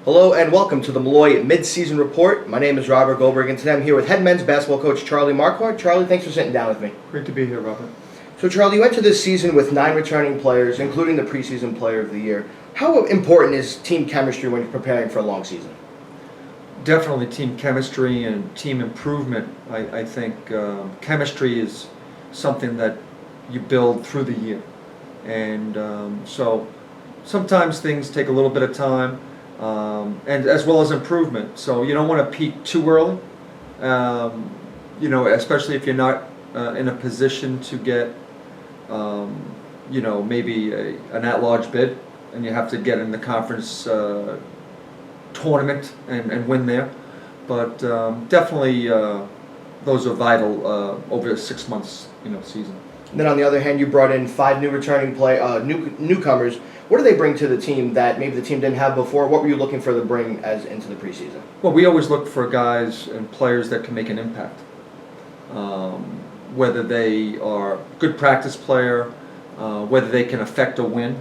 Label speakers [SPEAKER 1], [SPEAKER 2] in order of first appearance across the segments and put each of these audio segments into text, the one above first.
[SPEAKER 1] Hello and welcome to the Malloy Midseason Report. My name is Robert Goldberg and today I'm here with head men's basketball coach Charlie Marquardt. Charlie, thanks for sitting down with me.
[SPEAKER 2] Great to be here, Robert.
[SPEAKER 1] So Charlie, you entered this season with 9 returning players, including the preseason player of the year. How important is team chemistry when you're preparing for a long season?
[SPEAKER 2] Definitely team chemistry and team improvement. I think chemistry is something that you build through the year. And so sometimes things take a little bit of time, and as well as improvement. So you don't want to peak too early, especially if you're not in a position to get, maybe an at-large bid, and you have to get in the conference tournament and win there. But definitely those are vital over a 6 months season.
[SPEAKER 1] And then on the other hand, you brought in 5 new returning newcomers. What do they bring to the team that maybe the team didn't have before? What were you looking for to bring as into the preseason?
[SPEAKER 2] Well, we always look for guys and players that can make an impact. Whether they are a good practice player, whether they can affect a win.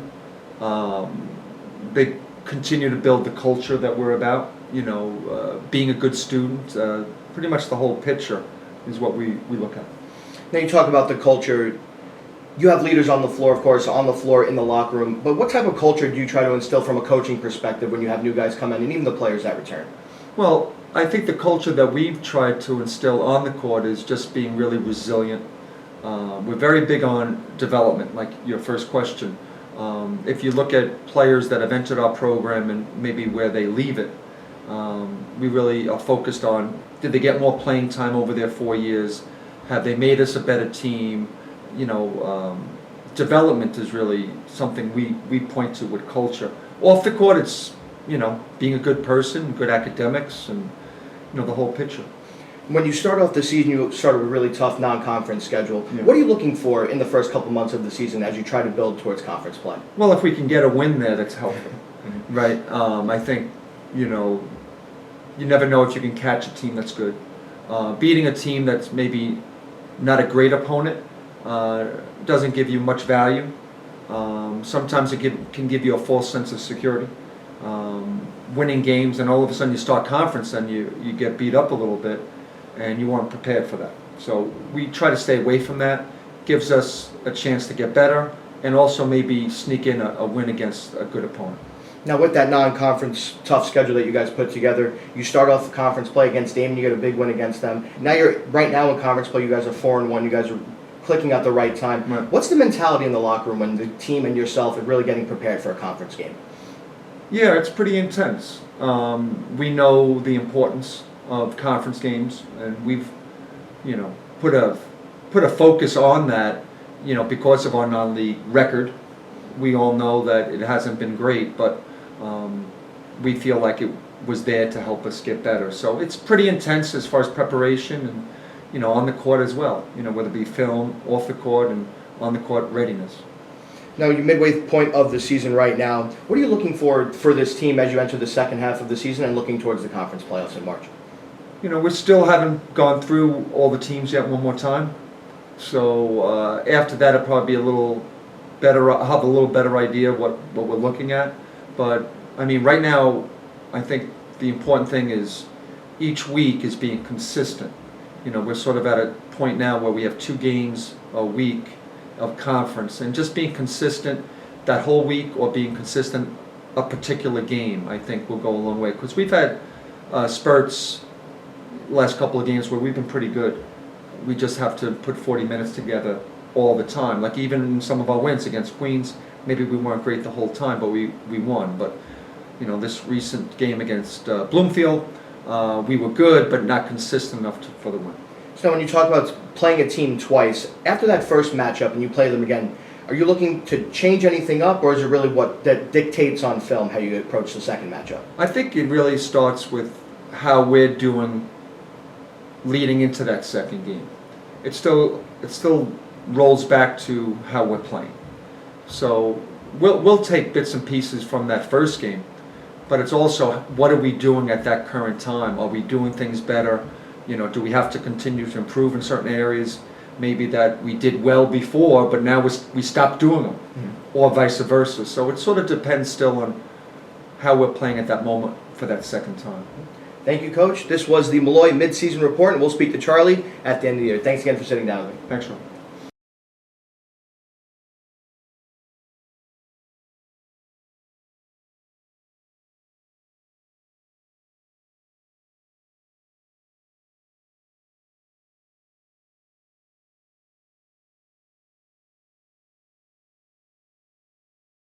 [SPEAKER 2] They continue to build the culture that we're about, being a good student. Pretty much the whole picture is what we look at.
[SPEAKER 1] Now you talk about the culture. You have leaders on the floor, of course, on the floor in the locker room. But what type of culture do you try to instill from a coaching perspective when you have new guys come in and even the players that return?
[SPEAKER 2] Well, I think the culture that we've tried to instill on the court is just being really resilient. We're very big on development, like your first question. If you look at players that have entered our program and maybe where they leave it, we really are focused on, did they get more playing time over their 4 years? Have they made us a better team? Development is really something we point to with culture. Off the court, it's, being a good person, good academics, and, the whole picture.
[SPEAKER 1] When you start off the season, you start with a really tough non-conference schedule.
[SPEAKER 2] Yeah.
[SPEAKER 1] What are you looking for in the first couple months of the season as you try to build towards conference play?
[SPEAKER 2] Well, if we can get a win there, that's helpful, right? I think, you never know if you can catch a team that's good. Beating a team that's maybe not a great opponent doesn't give you much value. Sometimes it can give you a false sense of security. Winning games and all of a sudden you start conference and you get beat up a little bit and you weren't prepared for that. So we try to stay away from that. Gives us a chance to get better and also maybe sneak in a win against a good opponent.
[SPEAKER 1] Now with that non-conference tough schedule that you guys put together, you start off the conference play against Dayton, you get a big win against them. Now right now in conference play, you guys are 4-1, you guys are clicking at the right time.
[SPEAKER 2] Right.
[SPEAKER 1] What's the mentality in the locker room when the team and yourself are really getting prepared for a conference game?
[SPEAKER 2] Yeah, it's pretty intense. We know the importance of conference games, and we've, put a focus on that, because of our non-league record. We all know that it hasn't been great, but we feel like it was there to help us get better. So it's pretty intense as far as preparation and, on the court as well, whether it be film, off the court, and on the court readiness.
[SPEAKER 1] Now, you're midway point of the season right now. What are you looking for this team as you enter the second half of the season and looking towards the conference playoffs in March?
[SPEAKER 2] We still haven't gone through all the teams yet one more time. So after that, it'll probably be a little better. I'll have a little better idea of what we're looking at. But I mean, right now, I think the important thing is each week is being consistent. We're sort of at a point now where we have 2 games a week of conference, and just being consistent that whole week or being consistent a particular game, I think will go a long way. Because we've had spurts last couple of games where we've been pretty good. We just have to put 40 minutes together all the time. Like even in some of our wins against Queens, maybe we weren't great the whole time, but we won. But this recent game against Bloomfield, we were good, but not consistent enough for the win.
[SPEAKER 1] So when you talk about playing a team twice, after that first matchup and you play them again, are you looking to change anything up, or is it really what that dictates on film how you approach the second matchup?
[SPEAKER 2] I think it really starts with how we're doing leading into that second game. It still rolls back to how we're playing. So we'll take bits and pieces from that first game, but it's also what are we doing at that current time? Are we doing things better? Do we have to continue to improve in certain areas? Maybe that we did well before, but now we stopped doing them, or vice versa. So it sort of depends still on how we're playing at that moment for that second time.
[SPEAKER 1] Thank you, Coach. This was the Malloy Midseason Report, and we'll speak to Charlie at the end of the year. Thanks again for sitting down with me.
[SPEAKER 2] Thanks, Ron.